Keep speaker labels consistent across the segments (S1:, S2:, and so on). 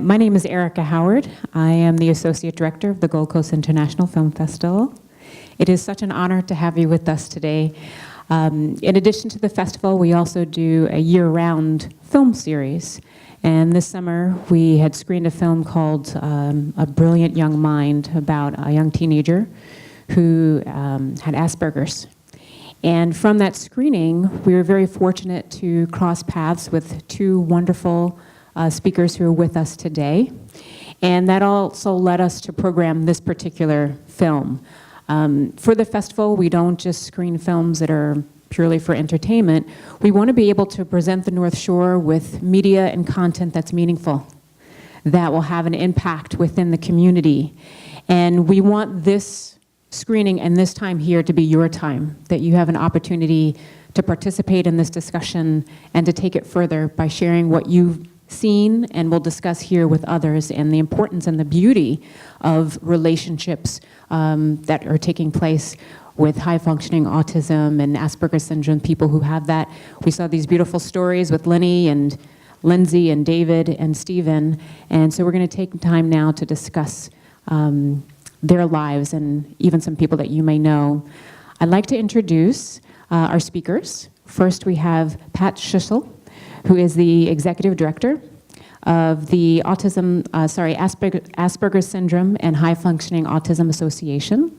S1: My name is Erica Howard. I am the Associate Director of the Gold Coast International Film Festival. It is such an honor to have you with us today. In addition to the festival, we also do a year-round film series. And this summer, we had screened a film called A Brilliant Young Mind about a young teenager who had Asperger's. And from that screening, we were very fortunate to cross paths with two wonderful speakers who are with us today. And that also led us to program this particular film. For the festival, we don't just screen films that are purely for entertainment. We want to be able to present the North Shore with media and content that's meaningful, that will have an impact within the community. And we want this screening and this time here to be your time, that you have an opportunity to participate in this discussion and to take it further by sharing what you've seen and we'll discuss here with others, and the importance and the beauty of relationships that are taking place with high-functioning autism and Asperger syndrome, people who have that. We saw these beautiful stories with Lenny and Lindsey and David and Stephen, and so we're going to take time now to discuss their lives and even some people that you may know. I'd like to introduce our speakers. First, we have Pat Schissel, who is the Executive Director of the Asperger Syndrome and High Functioning Autism Association.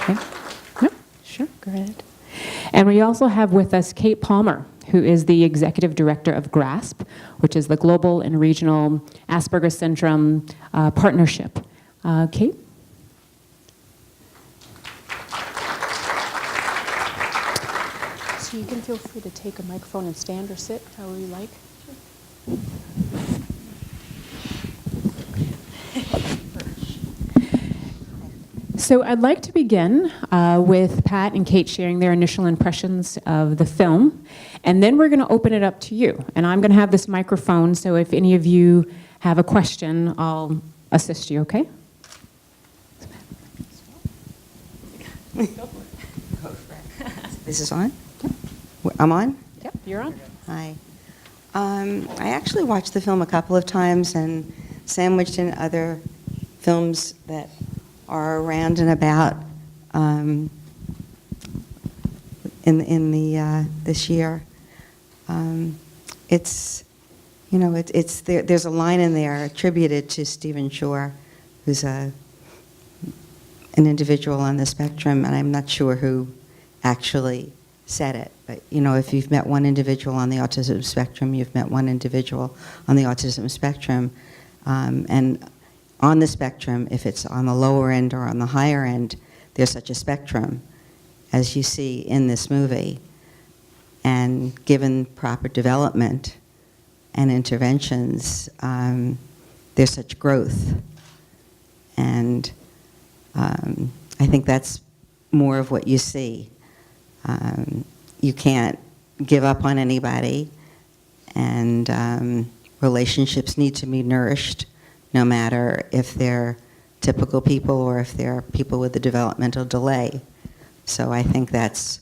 S1: Okay. No, sure, go ahead. And we also have with us Kate Palmer, who is the Executive Director of GRASP, which is the Global and Regional Asperger Syndrome Partnership. Kate? So you can feel free to take a microphone and stand or sit, however you like. So I'd like to begin with Pat and Kate sharing their initial impressions of the film, and then we're going to open it up to you. And I'm going to have this microphone, so if any of you have a question, I'll assist you, okay?
S2: This is on? I'm on?
S1: Yep, you're on.
S2: Hi. I actually watched the film a couple of times and sandwiched in other films that are around and about this year. It's, you know, there's a line in there attributed to Stephen Shore, who's an individual on the spectrum, and I'm not sure who actually said it, but you know, if you've met one individual on the autism spectrum, you've met one individual on the autism spectrum, and on the spectrum, if it's on the lower end or on the higher end, there's such a spectrum, as you see in this movie, and given proper development and interventions, there's such growth, and I think that's more of what you see. You can't give up on anybody, and relationships need to be nourished, no matter if they're typical people or if they're people with a developmental delay. So I think that's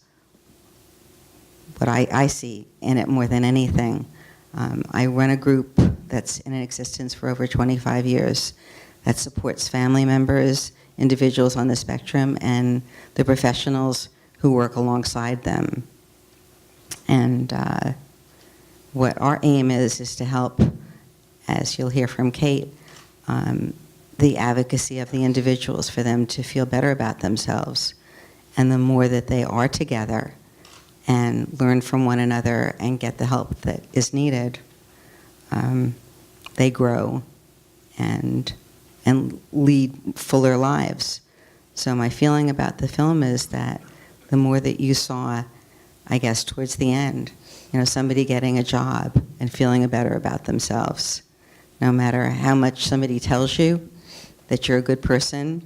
S2: what I see in it more than anything. I run a group that's in existence for over 25 years that supports family members, individuals on the spectrum, and the professionals who work alongside them. And what our aim is to help, as you'll hear from Kate, the advocacy of the individuals for them to feel better about themselves. And the more that they are together and learn from one another and get the help that is needed, they grow and lead fuller lives. So my feeling about the film is that the more that you saw, I guess, towards the end, you know, somebody getting a job and feeling better about themselves, no matter how much somebody tells you that you're a good person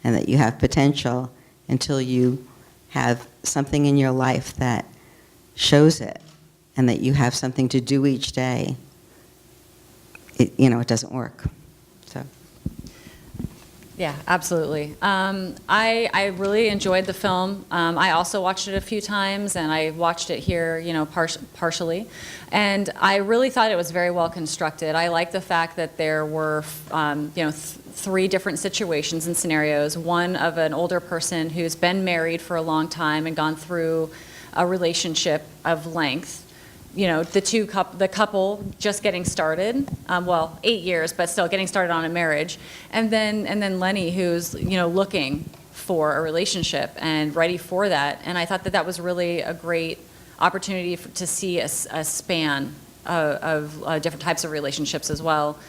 S2: and that you have potential, until you have something in your life that shows it and that you have something to do each day, it doesn't work. So.
S3: Yeah, absolutely. I really enjoyed the film. I also watched it a few times, and I watched it here, you know, partially. And I really thought it was very well constructed. I like the fact that there were, you know, three different situations and scenarios. One of an older person who's been married for a long time and gone through a relationship of length. You know, the couple just getting started, well, 8 years, but still getting started on a marriage, and then Lenny, who's, you know, looking for a relationship and ready for that. And I thought that was really a great opportunity to see a span of different types of relationships as well.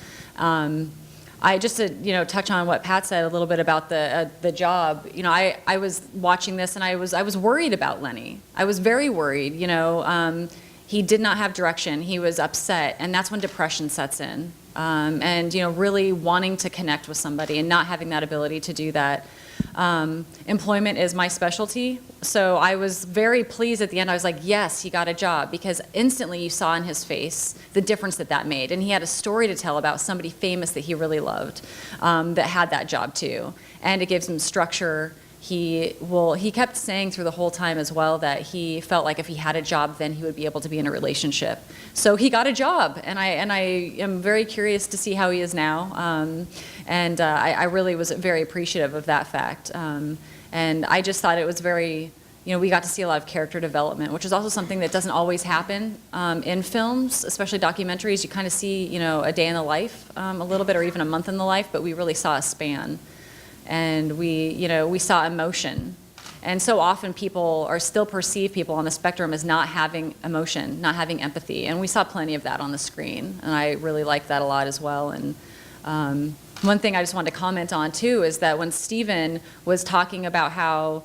S3: I just to, you know, touch on what Pat said a little bit about the job. You know, I was watching this and I was worried about Lenny. I was very worried. You know. He did not have direction. He was upset, and that's when depression sets in. And you know, really wanting to connect with somebody and not having that ability to do that. Employment is my specialty, so I was very pleased at the end. I was like, yes, he got a job, because instantly you saw in his face the difference that made. And he had a story to tell about somebody famous that he really loved, that had that job too. And it gives him structure. He kept saying through the whole time as well that he felt like if he had a job, then he would be able to be in a relationship. So he got a job, and I am very curious to see how he is now. I really was very appreciative of that fact. And I just thought it was very, you know, we got to see a lot of character development, which is also something that doesn't always happen in films, especially documentaries. You kind of see, you know, a day in the life a little bit, or even a month in the life, but we really saw a span. And we saw emotion. And so often people are still perceive people on the spectrum as not having emotion, not having empathy. And we saw plenty of that on the screen. And I really liked that a lot as well. And one thing I just wanted to comment on too is that when Stephen was talking about how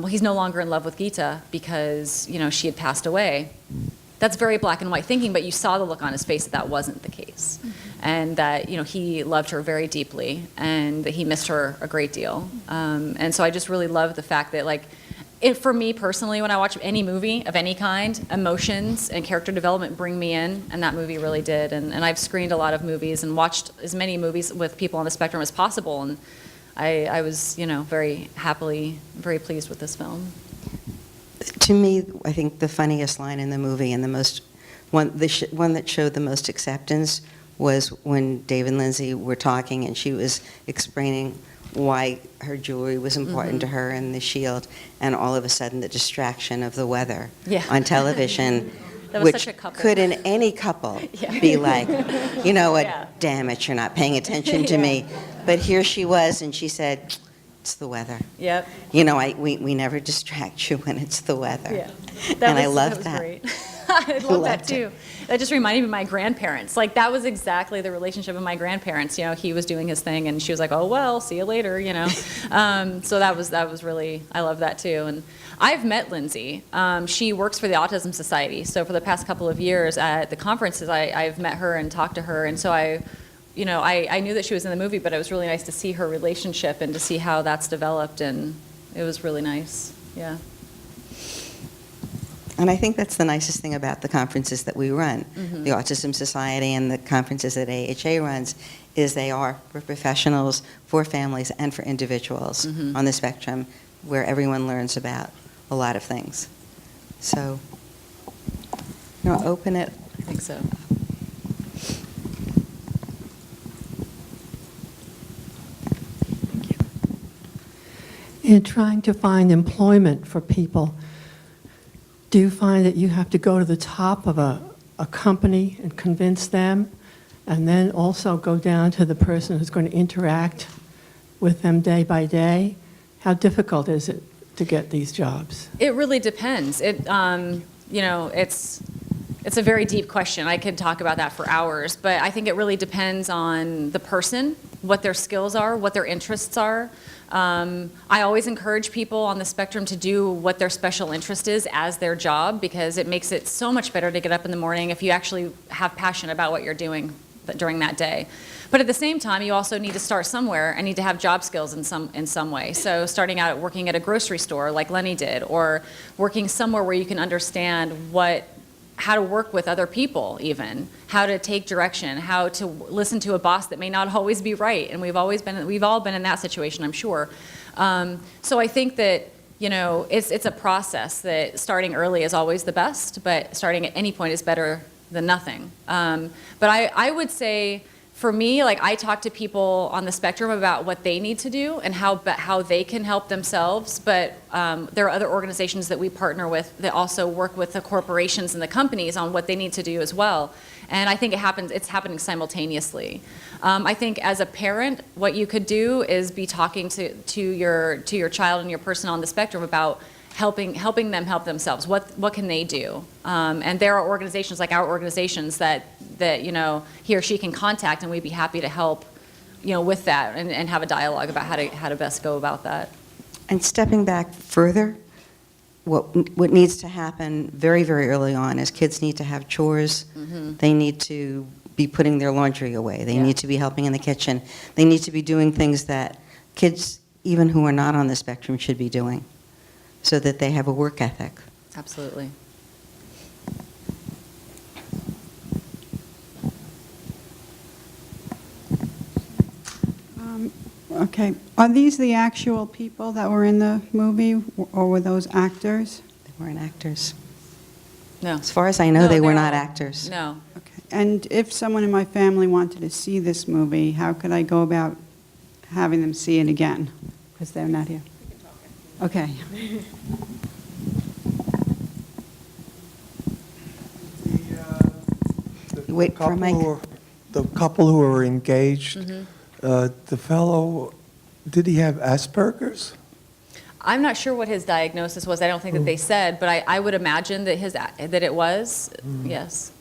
S3: he's no longer in love with Geeta because, you know, she had passed away. That's very black and white thinking, but you saw the look on his face that wasn't the case. Mm-hmm. And that, you know, he loved her very deeply, and that he missed her a great deal. And so I just really love the fact that, like, for me personally, when I watch any movie of any kind, emotions and character development bring me in, and that movie really did. And I've screened a lot of movies and watched as many movies with people on the spectrum as possible, and I was, you know, very pleased with this film.
S2: To me, I think the funniest line in the movie, and the one that showed the most acceptance, was when David and Lindsey were talking, and she was explaining why her jewelry was important to her and the shield, and all of a sudden the distraction of the weather on television, which could in any couple be like, you know what, damn it, you're not paying attention to me. But here she was, and she said, it's the weather.
S3: Yep.
S2: You know, we never distract you when it's the weather. Yeah. I love that.
S3: Great. I love that too. That just reminded me of my grandparents. Like, that was exactly the relationship of my grandparents. You know, he was doing his thing, and she was like, "Oh well, see you later." You know. So that was really, I love that too. And I've met Lindsey. She works for the Autism Society. So for the past couple of years at the conferences, I've met her and talked to her, and so I knew that she was in the movie, but it was really nice to see her relationship and to see how that's developed, and it was really nice. Yeah.
S2: And I think that's the nicest thing about the conferences that we run. Mm-hmm. The Autism Society and the conferences that AHA runs is they are for professionals, for families, and for individuals on the spectrum, where everyone learns about a lot of things. So, you know, open it.
S3: I think so.
S4: In trying to find employment for people, do you find that you have to go to the top of a company and convince them, and then also go down to the person who's going to interact with them day by day? How difficult is it to get these jobs?
S3: It really depends. It's a very deep question. I could talk about that for hours, but I think it really depends on the person, what their skills are, what their interests are. I always encourage people on the spectrum to do what their special interest is as their job, because it makes it so much better to get up in the morning if you actually have passion about what you're doing during that day. But at the same time, you also need to start somewhere and need to have job skills in some way. So starting out working at a grocery store like Lenny did, or working somewhere where you can understand how to work with other people, even how to take direction, how to listen to a boss that may not always be right, and we've all been in that situation, I'm sure. So I think that, you know, it's a process that starting early is always the best, but starting at any point is better than nothing. But I would say, for me, like, I talk to people on the spectrum about what they need to do and how they can help themselves, but there are other organizations that we partner with that also work with the corporations and the companies on what they need to do as well. And I think it's happening simultaneously. I think as a parent, what you could do is be talking to your child and your person on the spectrum about helping them help themselves. What can they do? And there are organizations like our organizations that you know, he or she can contact, and we'd be happy to help, you know, with that and have a dialogue about how to best go about that.
S2: And stepping back further, what needs to happen very, very early on is kids need to have chores.
S3: Mm-hmm.
S2: They need to be putting their laundry away. They
S3: Yeah.
S2: need to be helping in the kitchen. They need to be doing things that kids, even who are not on the spectrum, should be doing, so that they have a work ethic.
S3: Absolutely.
S5: Okay, are these the actual people that were in the movie, or were those actors?
S2: They weren't actors.
S3: No.
S2: As far as I know,
S3: No,
S2: they were
S3: they're
S2: not
S3: all-
S2: actors.
S3: No.
S5: Okay, and if someone in my family wanted to see this movie, how could I go about having them see it again? Because they're not here. Okay.
S2: Wait for a mic.
S6: The couple who were engaged, the fellow, did he have Asperger's?
S3: I'm not sure what his diagnosis was. I don't think that they said, but I would imagine that it was, yes.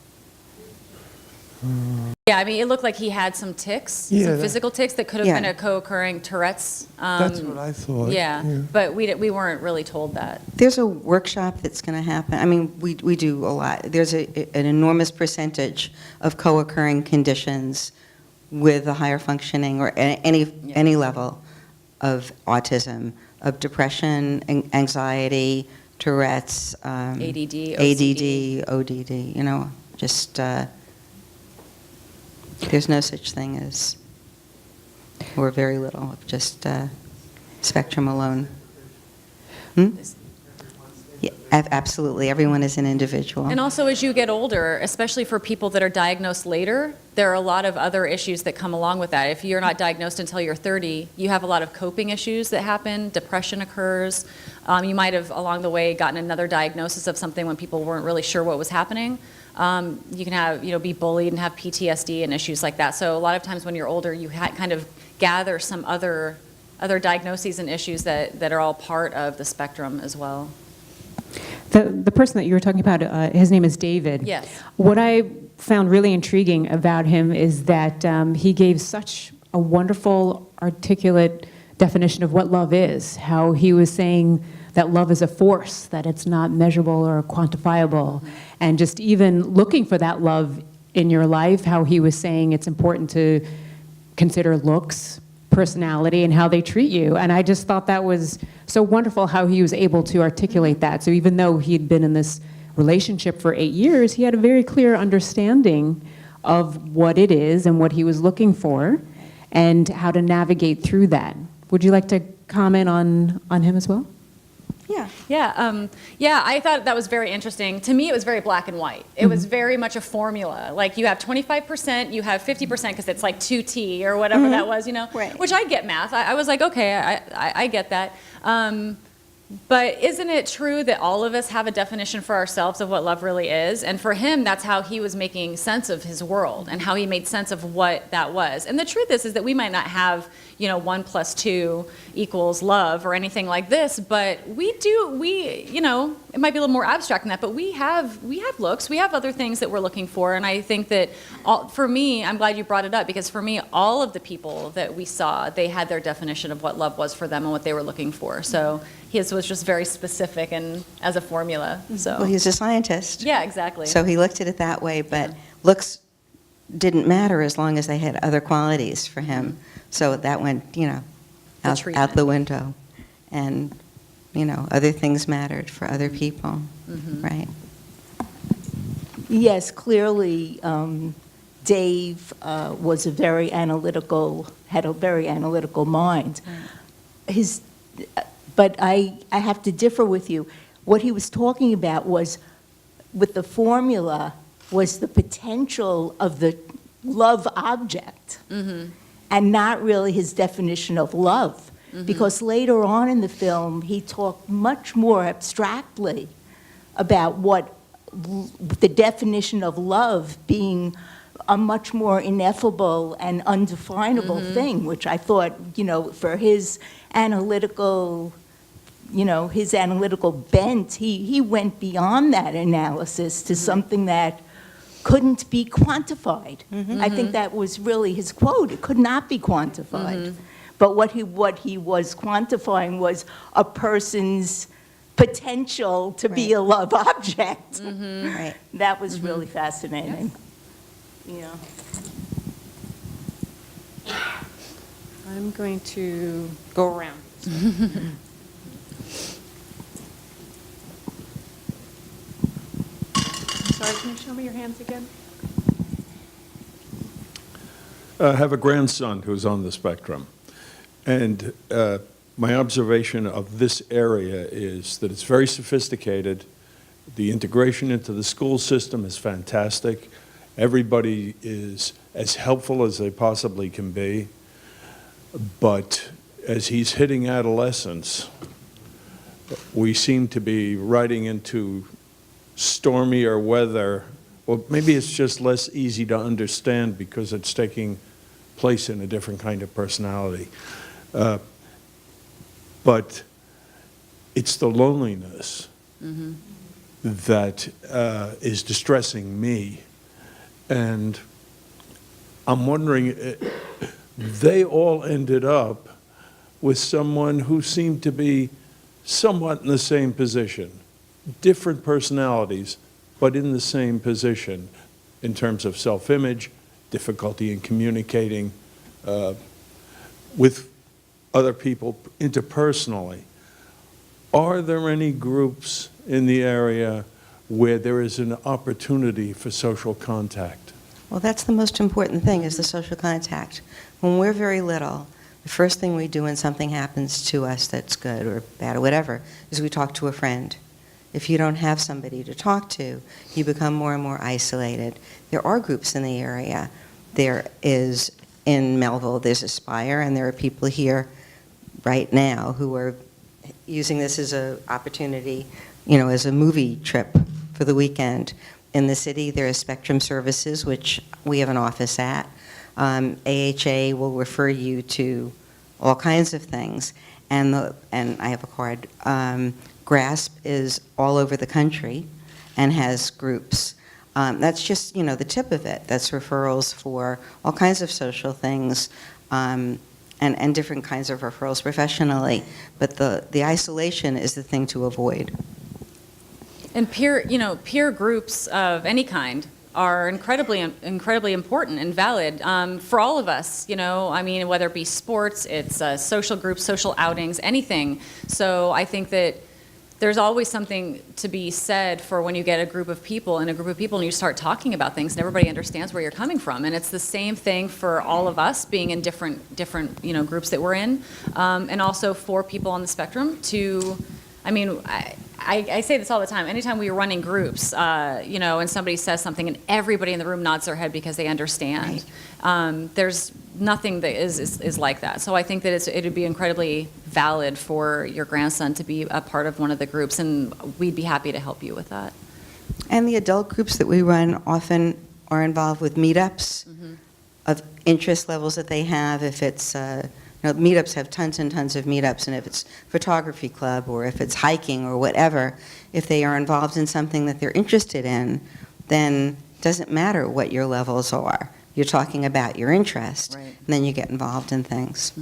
S3: Yeah, I mean, it looked like he had some tics,
S6: Yeah,
S3: some
S6: that-
S3: physical tics that could have
S2: Yeah.
S3: been a co-occurring Tourette's.
S6: That's what I thought.
S3: Yeah, but we weren't really told that.
S2: There's a workshop that's going to happen. I mean, we do a lot. There's an enormous percentage of co-occurring conditions with a higher functioning or any level of autism, of depression, anxiety, Tourette's,
S3: ADD,
S2: ODD, you know, just there's no such thing as, or very little, of just spectrum alone. Yeah, absolutely. Everyone is an individual.
S3: And also, as you get older, especially for people that are diagnosed later, there are a lot of other issues that come along with that. If you're not diagnosed until you're 30, you have a lot of coping issues that happen. Depression occurs. You might have, along the way, gotten another diagnosis of something when people weren't really sure what was happening. You can have, be bullied and have PTSD and issues like that. So a lot of times when you're older, you kind of gather some other diagnoses and issues that are all part of the spectrum as well.
S1: The person that you were talking about, his name is David.
S3: Yes.
S1: What I found really intriguing about him is that he gave such a wonderful, articulate definition of what love is, how he was saying that love is a force, that it's not measurable or quantifiable, and just even looking for that love in your life, how he was saying it's important to consider looks, personality, and how they treat you. And I just thought that was so wonderful how he was able to articulate that. So even though he'd been in this relationship for 8 years, he had a very clear understanding of what it is and what he was looking for and how to navigate through that. Would you like to comment on him as well?
S3: Yeah, I thought that was very interesting. To me, it was very black and white. It was very much a formula. Like, you have 25%, you have 50%, because it's like 2T or whatever that was,
S2: Right.
S3: Which I get math. I was like, okay, I get that. But isn't it true that all of us have a definition for ourselves of what love really is? And for him, that's how he was making sense of his world and how he made sense of what that was. And the truth is that we might not have, 1 + 2 = love or anything like this, but it might be a little more abstract than that, but we have looks, we have other things that we're looking for. And I think that for me, I'm glad you brought it up, because for me, all of the people that we saw, they had their definition of what love was for them and what they were looking for. So his was just very specific and as a formula. So
S2: Well, he's a scientist.
S3: yeah, exactly.
S2: So he looked at it that way, but looks didn't matter as long as they had other qualities for him. So that went, out
S3: treatment.
S2: the window. And, other things mattered for other people, right?
S7: Yes, clearly, Dave was a very analytical, had a very analytical mind. But I have to differ with you. What he was talking about was, with the formula, was the potential of the love object, and not really his definition of love. Because later on in the film, he talked much more abstractly about what the definition of love being a much more ineffable and undefinable thing, which I thought, for his analytical, his analytical bent, he went beyond that analysis to something that couldn't be quantified. I think that was really his quote. It could not be quantified. But what he was quantifying was a person's potential to be a love object.
S2: Right.
S7: That was really fascinating. Yeah.
S8: I'm going to go around. Sorry, can you show me your hands again?
S9: I have a grandson who's on the spectrum, and my observation of this area is that it's very sophisticated. The integration into the school system is fantastic. Everybody is as helpful as they possibly can be. But as he's hitting adolescence, we seem to be riding into stormier weather. Well, maybe it's just less easy to understand because it's taking place in a different kind of personality. But it's the loneliness that is distressing me. And I'm wondering, they all ended up with someone who seemed to be somewhat in the same position, different personalities, but in the same position in terms of self-image, difficulty in communicating with other people interpersonally. Are there any groups in the area where there is an opportunity for social contact?
S2: Well, that's the most important thing, is the social contact. When we're very little, the first thing we do when something happens to us that's good or bad or whatever is we talk to a friend. If you don't have somebody to talk to, you become more and more isolated. There are groups in the area. There is, in Melville, there's Aspire, and there are people here right now who are using this as an opportunity, as a movie trip for the weekend. In the city, there is Spectrum Services, which we have an office at. AHA will refer you to all kinds of things. And I have a card. GRASP is all over the country and has groups. That's just, the tip of it. That's referrals for all kinds of social things and different kinds of referrals professionally. But the isolation is the thing to avoid.
S3: And peer groups of any kind are incredibly important and valid for all of us. Whether it be sports, it's social groups, social outings, anything. So I think that there's always something to be said for when you get a group of people and you start talking about things and everybody understands where you're coming from. And it's the same thing for all of us being in different groups that we're in, and also for people on the spectrum to. I say this all the time. Anytime we are running groups, and somebody says something and everybody in the room nods their head because they understand. Right. There's nothing that is like that. So I think that it would be incredibly valid for your grandson to be a part of one of the groups, and we'd be happy to help you with that.
S2: And the adult groups that we run often are involved with meetups of interest levels that they have. If it's meetups have tons and tons of meetups, and if it's photography club or if it's hiking or whatever, if they are involved in something that they're interested in, then it doesn't matter what your levels are. You're talking about your interest, right. And then you get involved in things.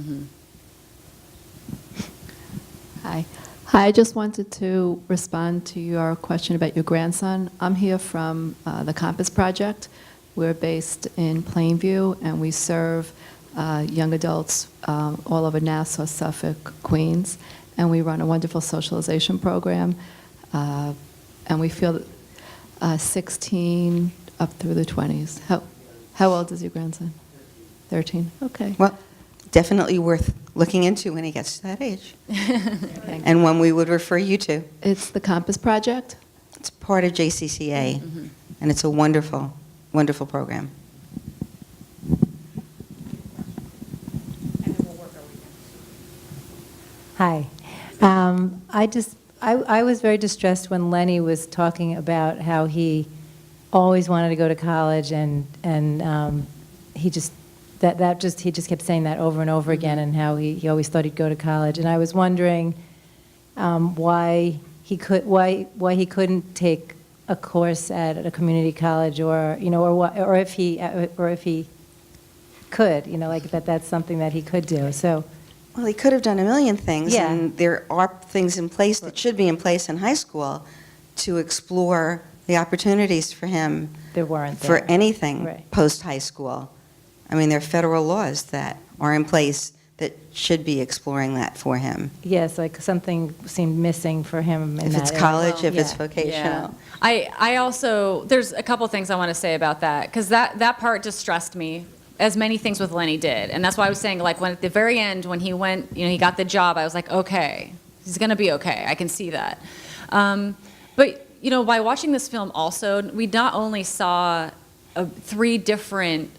S10: Hi. I just wanted to respond to your question about your grandson. I'm here from the Compass Project. We're based in Plainview, and we serve young adults all over Nassau, Suffolk, Queens, and we run a wonderful socialization program. And we feel 16 up through the 20s. How old is your grandson? 13? Okay.
S2: Well, definitely worth looking into when he gets to that age,
S10: Thank
S2: and one we would refer you to.
S10: It's the Compass Project?
S2: It's part of JCCA, and it's a wonderful, wonderful program.
S11: Hi. I was very distressed when Lenny was talking about how he always wanted to go to college, and he just kept saying that over and over again, and how he always thought he'd go to college. And I was wondering why he couldn't take a course at a community college, or if he could, like that's something that he could do. So.
S2: Well, he could have done a million things,
S11: Yeah.
S2: and there are things in place that should be in place in high school to explore the opportunities for him
S11: There weren't
S2: for
S11: there.
S2: anything
S11: Right.
S2: post-high school. I mean, there are federal laws that are in place that should be exploring that for him.
S11: Yes, like something seemed missing for him in
S2: If
S11: that
S2: it's
S11: area.
S2: college, if it's
S11: Yeah.
S2: vocational.
S3: I also, there's a couple things I want to say about that, because that part distressed me, as many things with Lenny did. And that's why I was saying, like, when at the very end, when he went, he got the job, I was like, okay, he's going to be okay. I can see that. But, by watching this film also, we not only saw 3 different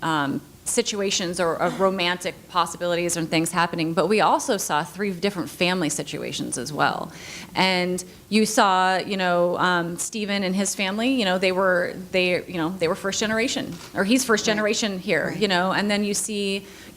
S3: situations or romantic possibilities and things happening, but we also saw 3 different family situations as well. And you saw, Stephen and his family, they were first generation, or he's first generation here, and then you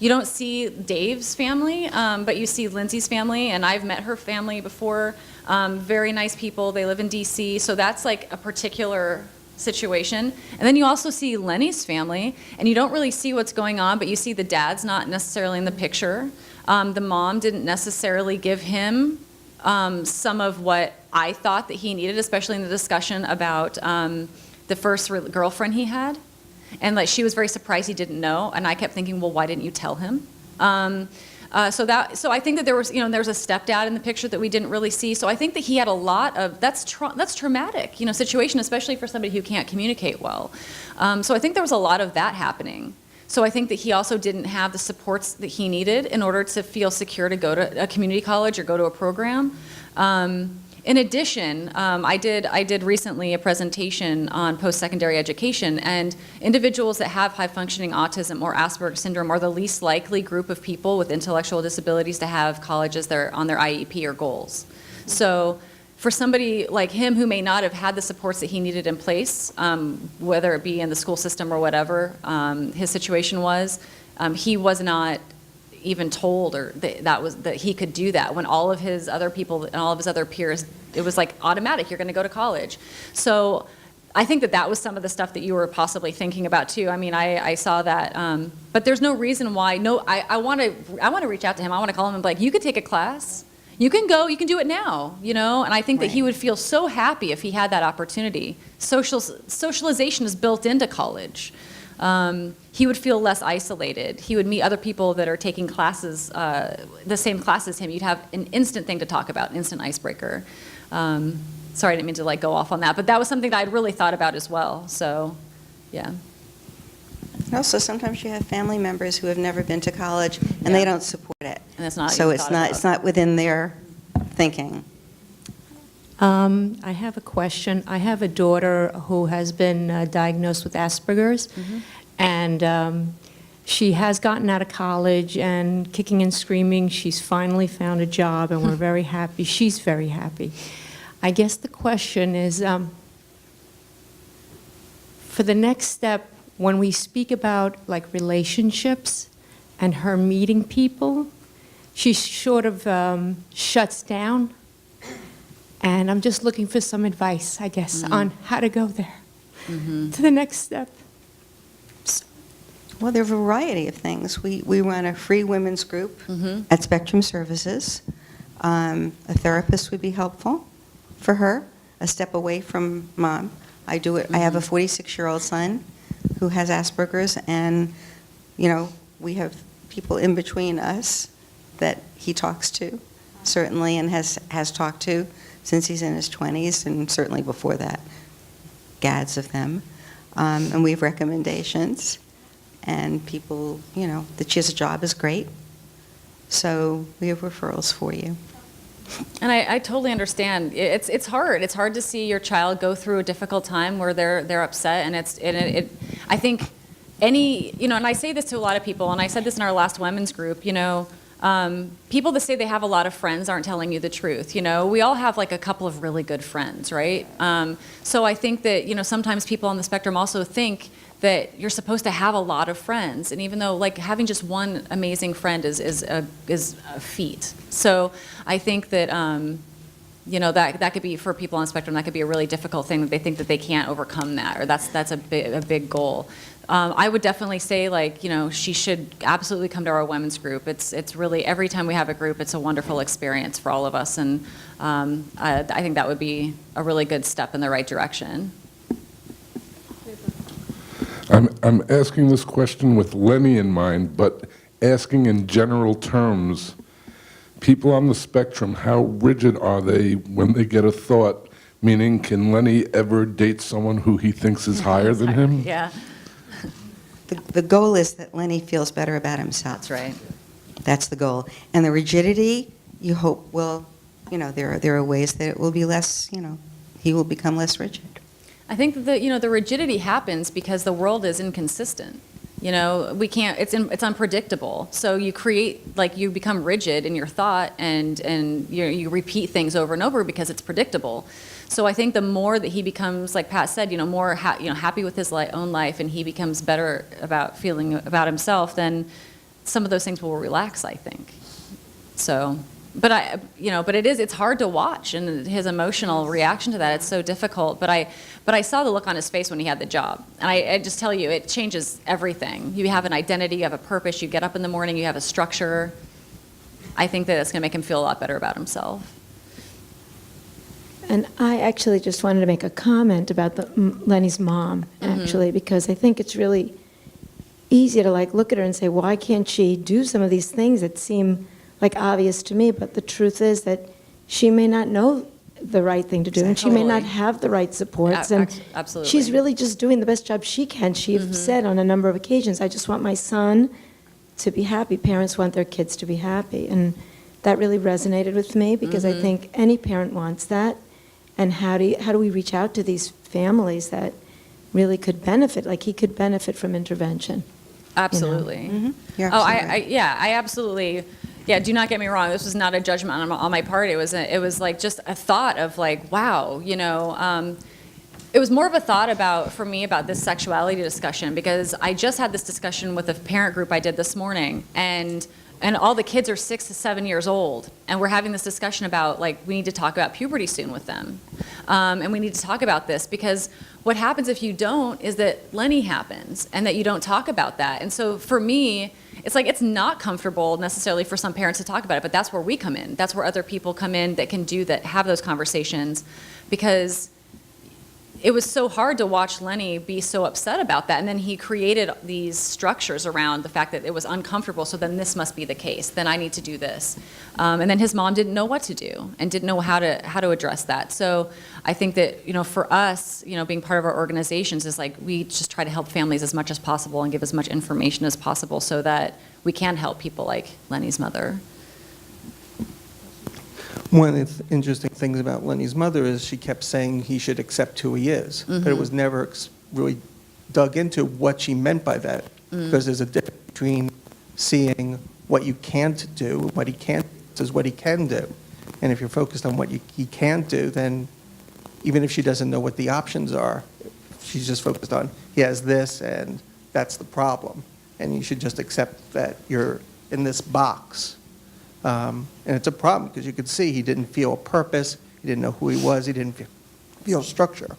S3: don't see Dave's family, but you see Lindsey's family, and I've met her family before. Very nice people. They live in DC, so that's like a particular situation. And then you also see Lenny's family, and you don't really see what's going on, but you see the dad's not necessarily in the picture. The mom didn't necessarily give him some of what I thought that he needed, especially in the discussion about the first girlfriend he had. And like, she was very surprised he didn't know, and I kept thinking, well, why didn't you tell him? So I think that there was, there's a stepdad in the picture that we didn't really see. So I think that he had a lot of, that's traumatic, situation, especially for somebody who can't communicate well. So I think there was a lot of that happening. So I think that he also didn't have the supports that he needed in order to feel secure to go to a community college or go to a program. In addition, I did recently a presentation on post-secondary education, and individuals that have high-functioning autism or Asperger syndrome are the least likely group of people with intellectual disabilities to have colleges that are on their IEP or goals. So for somebody like him who may not have had the supports that he needed in place, whether it be in the school system or whatever his situation was, he was not even told or that he could do that, when all of his other people and all of his other peers, it was like automatic, you're going to go to college. So I think that was some of the stuff that you were possibly thinking about too. I mean, I saw that, but there's no reason why. No, I want to reach out to him. I want to call him and be like, you could take a class. You can go. You can do it now. And I think that he would feel so happy if he had that opportunity. Socialization is built into college. He would feel less isolated. He would meet other people that are taking classes, the same class as him. You'd have an instant thing to talk about, an instant icebreaker. Sorry, I didn't mean to go off on that, but that was something that I'd really thought about as well. So, yeah.
S2: Also, sometimes you have family members who have never been to college, and they don't support it.
S3: And it's not
S2: So
S3: even
S2: it's
S3: thought
S2: not,
S3: about.
S2: it's not within their thinking.
S12: I have a question. I have a daughter who has been diagnosed with Asperger's, and she has gotten out of college, and kicking and screaming, she's finally found a job, and we're very happy. She's very happy. I guess the question is, for the next step, when we speak about like relationships and her meeting people, she sort of shuts down. And I'm just looking for some advice, I guess, on how to go there to the next step.
S2: Well, there are a variety of things. We run a free women's group at Spectrum Services. A therapist would be helpful for her, a step away from mom. I do it. I have a 46-year-old son who has Asperger's, and we have people in between us that he talks to, certainly, and has talked to since he's in his 20s, and certainly before that. gads of them. And we have recommendations. And people, that she has a job is great. So we have referrals for you.
S3: And I totally understand. It's hard. It's hard to see your child go through a difficult time where they're upset, and I think and I say this to a lot of people, and I said this in our last women's group. People that say they have a lot of friends aren't telling you the truth. We all have like a couple of really good friends, right? So I think that sometimes people on the spectrum also think that you're supposed to have a lot of friends, and even though like having just one amazing friend is a feat. So I think that that could be, for people on the spectrum, that could be a really difficult thing, that they think that they can't overcome that, or that's a big goal. I would definitely say, she should absolutely come to our women's group. It's really, every time we have a group, it's a wonderful experience for all of us, and I think that would be a really good step in the right direction.
S13: I'm asking this question with Lenny in mind, but asking in general terms. People on the spectrum, how rigid are they when they get a thought? Meaning, can Lenny ever date someone who he thinks is higher than him?
S3: Yeah.
S2: The goal is that Lenny feels better about himself.
S3: That's right.
S2: That's the goal. And the rigidity, you hope will, there are ways that it will be less, he will become less rigid.
S3: I think that the rigidity happens because the world is inconsistent. We can't. It's unpredictable. So you you become rigid in your thought, and you repeat things over and over because it's predictable. So I think the more that he becomes, like Pat said, more happy with his own life, and he becomes better about feeling about himself, then some of those things will relax, I think. So. But it's hard to watch, and his emotional reaction to that, it's so difficult. But I saw the look on his face when he had the job, and I just tell you, it changes everything. You have an identity, you have a purpose, you get up in the morning, you have a structure. I think that it's going to make him feel a lot better about himself.
S14: And I actually just wanted to make a comment about Lenny's mom, actually, because I think it's really easy to look at her and say, why can't she do some of these things that seem obvious to me, but the truth is that she may not know the right thing to do, and she may not have the right supports, and
S3: absolutely.
S14: She's really just doing the best job she can. She said on a number of occasions, I just want my son to be happy. Parents want their kids to be happy, and that really resonated with me, because I think any parent wants that. And how do we reach out to these families that really could benefit? He could benefit from intervention.
S3: Absolutely.
S2: You're absolutely right.
S3: I absolutely. Yeah, do not get me wrong. This was not a judgment on my part. It was just a thought of wow, it was more of a thought for me about this sexuality discussion, because I just had this discussion with a parent group I did this morning, and all the kids are 6 to 7 years old, and we're having this discussion about we need to talk about puberty soon with them, and we need to talk about this, because what happens if you don't is that Lenny happens, and that you don't talk about that. And so for me, it's not comfortable necessarily for some parents to talk about it, but that's where we come in. That's where other people come in that can have those conversations, because it was so hard to watch Lenny be so upset about that. And then he created these structures around the fact that it was uncomfortable, so then this must be the case. Then I need to do this. And then his mom didn't know what to do and didn't know how to address that. So I think that, for us, being part of our organizations is we just try to help families as much as possible and give as much information as possible so that we can help people like Lenny's mother.
S15: One of the interesting things about Lenny's mother is she kept saying he should accept who he is, but it was never really dug into what she meant by that, because there's a difference between seeing what you can't do, what he can't do, is what he can do. And if you're focused on what he can't do, then even if she doesn't know what the options are, she's just focused on, he has this, and that's the problem. And you should just accept that you're in this box. And it's a problem, because you could see he didn't feel a purpose, he didn't know who he was, he didn't feel structure.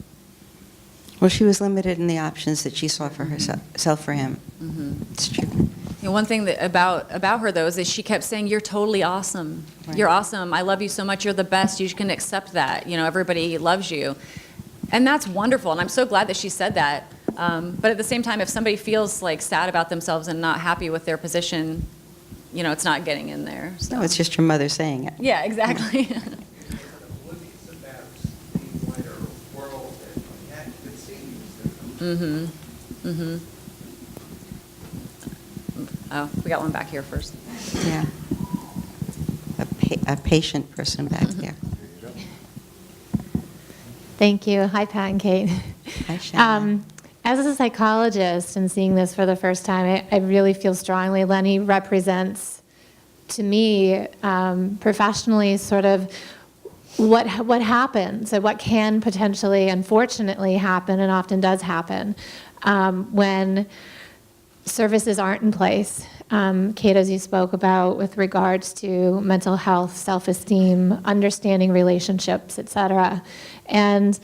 S2: Well, she was limited in the options that she saw for herself, for him. It's true.
S3: One thing about her, though, is that she kept saying, you're totally awesome. Right. You're awesome. I love you so much. You're the best. You can accept that. Everybody loves you. And that's wonderful, and I'm so glad that she said that. But at the same time, if somebody feels sad about themselves and not happy with their position, it's not getting in there. So.
S2: No, it's just your mother saying it.
S3: Yeah, exactly.
S15: Oblivious about the wider world, and you could see
S3: Oh, we got one back here first.
S2: Yeah. A patient person back there.
S16: Thank you. Hi, Pat and Kate.
S2: Hi, Shannon.
S16: As a psychologist and seeing this for the first time, I really feel strongly Lenny represents, to me, professionally, sort of what happens and what can potentially, unfortunately, happen, and often does happen, when services aren't in place. Kate, as you spoke about with regards to mental health, self-esteem, understanding relationships, et cetera. And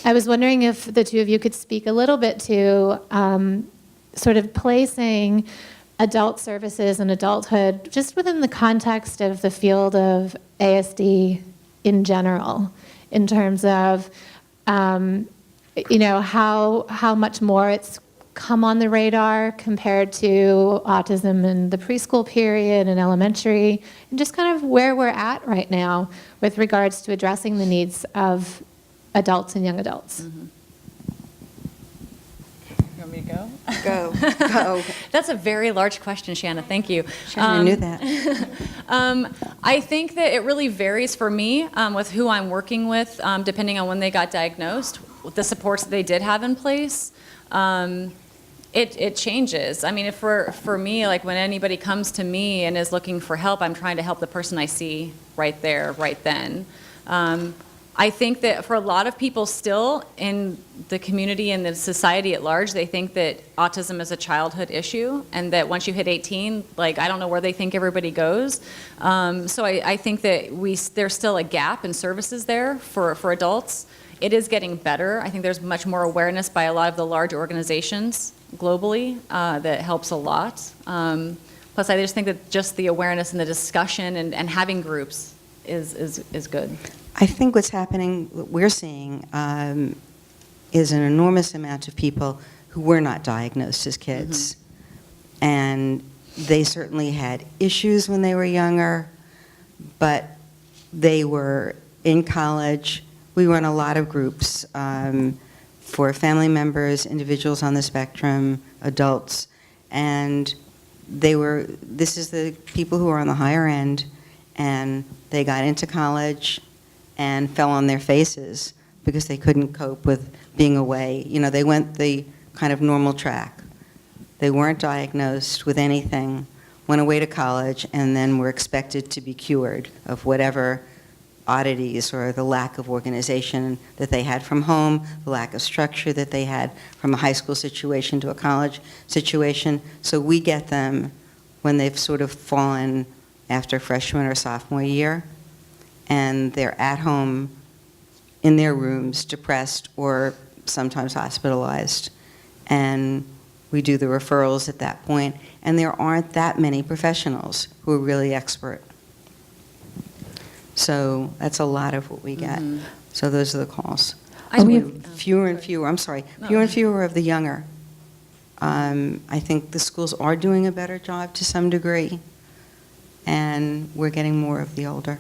S16: I was wondering if the two of you could speak a little bit to sort of placing adult services and adulthood just within the context of the field of ASD in general, in terms of how much more it's come on the radar compared to autism in the preschool period and elementary, and just kind of where we're at right now with regards to addressing the needs of adults and young adults.
S3: You want me to go?
S2: Go.
S3: That's a very large question, Shanna. Thank you.
S2: Shanna knew that.
S3: I think that it really varies for me with who I'm working with, depending on when they got diagnosed, the supports that they did have in place. It changes. I mean, if for me, like when anybody comes to me and is looking for help, I'm trying to help the person I see right there, right then. I think that for a lot of people still in the community and the society at large, they think that autism is a childhood issue, and that once you hit 18, like, I don't know where they think everybody goes. So I think that there's still a gap in services there for adults. It is getting better. I think there's much more awareness by a lot of the large organizations globally that helps a lot. Plus, I just think that just the awareness and the discussion and having groups is good.
S2: I think what's happening, what we're seeing, is an enormous amount of people who were not diagnosed as kids. And they certainly had issues when they were younger, but they were in college. We run a lot of groups for family members, individuals on the spectrum, adults, and this is the people who are on the higher end, and they got into college and fell on their faces because they couldn't cope with being away. You know, they went the kind of normal track. They weren't diagnosed with anything, went away to college, and then were expected to be cured of whatever oddities or the lack of organization that they had from home, the lack of structure that they had from a high school situation to a college situation. So we get them when they've sort of fallen after freshman or sophomore year, and they're at home in their rooms, depressed or sometimes hospitalized. And we do the referrals at that point, and there aren't that many professionals who are really expert. So that's a lot of what we get. So those are the calls. Fewer and fewer of the younger. I think the schools are doing a better job to some degree, and we're getting more of the older.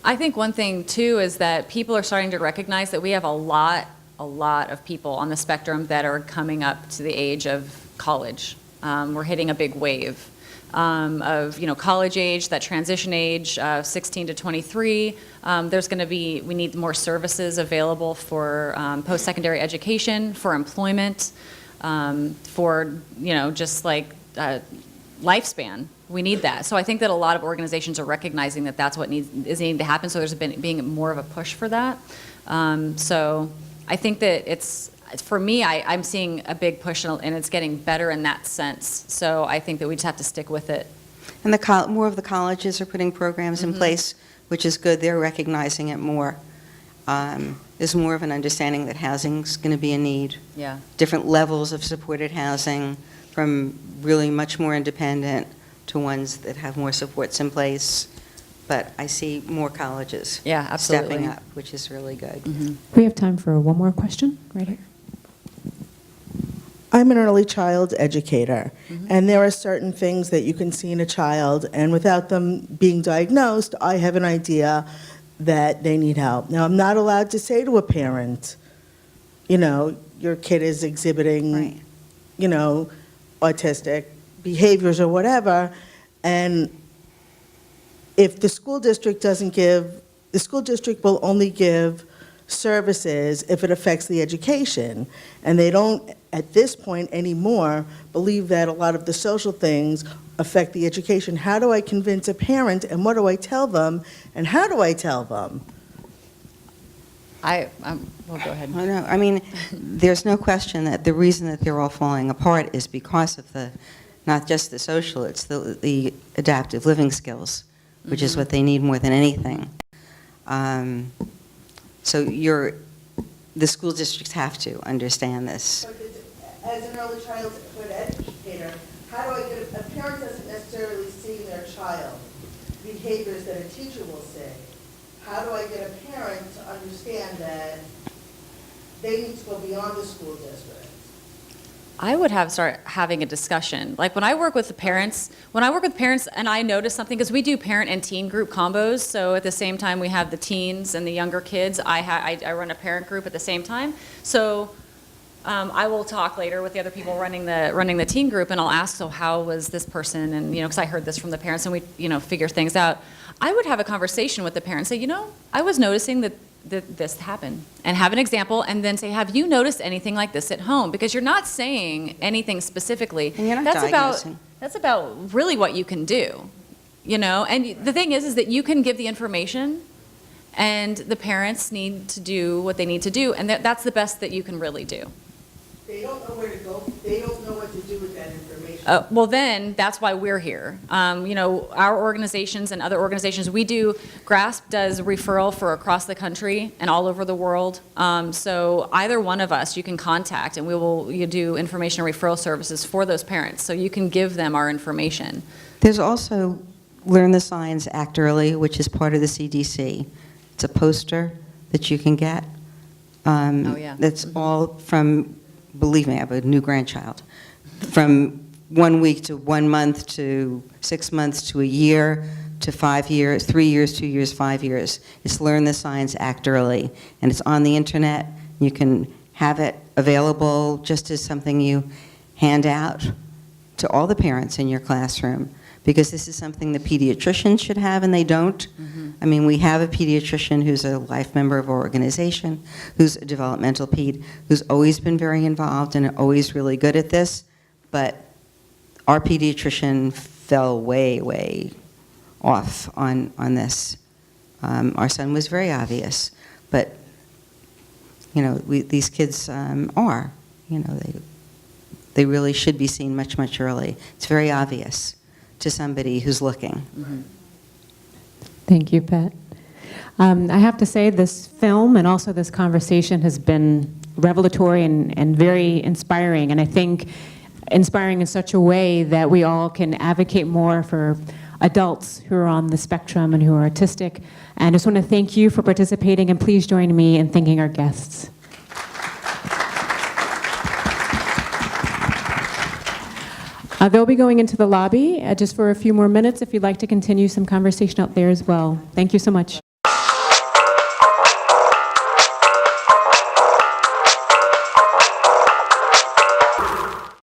S3: I think one thing, too, is that people are starting to recognize that we have a lot of people on the spectrum that are coming up to the age of college. We're hitting a big wave of college age, that transition age, 16 to 23. We need more services available for post-secondary education, for employment, for just like lifespan. We need that. So I think that a lot of organizations are recognizing that that's what is needing to happen. So there's being more of a push for that. So I think that for me, I'm seeing a big push, and it's getting better in that sense. So I think that we just have to stick with it.
S2: And more of the colleges are putting programs in place, which is good. They're recognizing it more. There's more of an understanding that housing's going to be a need.
S3: Yeah.
S2: Different levels of supported housing, from really much more independent to ones that have more supports in place. But I see more colleges stepping up, which is really good.
S1: We have time for one more question right here.
S17: I'm an early child educator, and there are certain things that you can see in a child, and without them being diagnosed, I have an idea that they need help. Now, I'm not allowed to say to a parent, you your kid is exhibiting,
S2: Right.
S17: you know, autistic behaviors or whatever, and if the school district doesn't give, the school district will only give services if it affects the education. And they don't, at this point anymore, believe that a lot of the social things affect the education. How do I convince a parent, and what do I tell them, and how do I tell them?
S3: Well, go ahead.
S2: I know. I mean, there's no question that the reason that they're all falling apart is because of the, not just the social, it's the adaptive living skills, which is what they need more than anything. So the school districts have to understand this.
S17: As an early childhood educator, how do I get, a parent doesn't necessarily see in their child behaviors that a teacher will see. How do I get a parent to understand that they need to go beyond the school district?
S3: I would start having a discussion. Like when I work with the parents, and I notice something, because we do parent and teen group combos, so at the same time we have the teens and the younger kids, I run a parent group at the same time. So I will talk later with the other people running the teen group, and I'll ask, so how was this person? And, because I heard this from the parents, and we, figure things out. I would have a conversation with the parents, say, I was noticing that this happened, and have an example, and then say, have you noticed anything like this at home? Because you're not saying anything specifically.
S2: And you're not diagnosing.
S3: That's about really what you can do, And the thing is that you can give the information, and the parents need to do what they need to do, and that's the best that you can really do.
S17: They don't know where to go. They don't know what to do with that information.
S3: Well, then, that's why we're here. Our organizations and other organizations, GRASP does referral for across the country and all over the world. So either one of us you can contact, and you do information and referral services for those parents. So you can give them our information.
S2: There's also Learn the Signs, Act Early, which is part of the CDC. It's a poster that you can get.
S3: Oh, yeah.
S2: That's all from, believe me, I have a new grandchild, from 1 week to 1 month to 6 months to a year to 5 years, 3 years, 2 years, 5 years. It's Learn the Signs, Act Early. And it's on the internet. You can have it available just as something you hand out to all the parents in your classroom, because this is something the pediatricians should have, and they don't. I mean, we have a pediatrician who's a life member of our organization, who's a developmental ped, who's always been very involved and always really good at this, but our pediatrician fell way, way off on this. Our son was very obvious, but, these kids are, they really should be seen much, much early. It's very obvious to somebody who's looking.
S1: Thank you, Pat. I have to say this film and also this conversation has been revelatory and very inspiring, and I think inspiring in such a way that we all can advocate more for adults who are on the spectrum and who are autistic. And I just want to thank you for participating, and please join me in thanking our guests. They'll be going into the lobby just for a few more minutes if you'd like to continue some conversation out there as well. Thank you so much.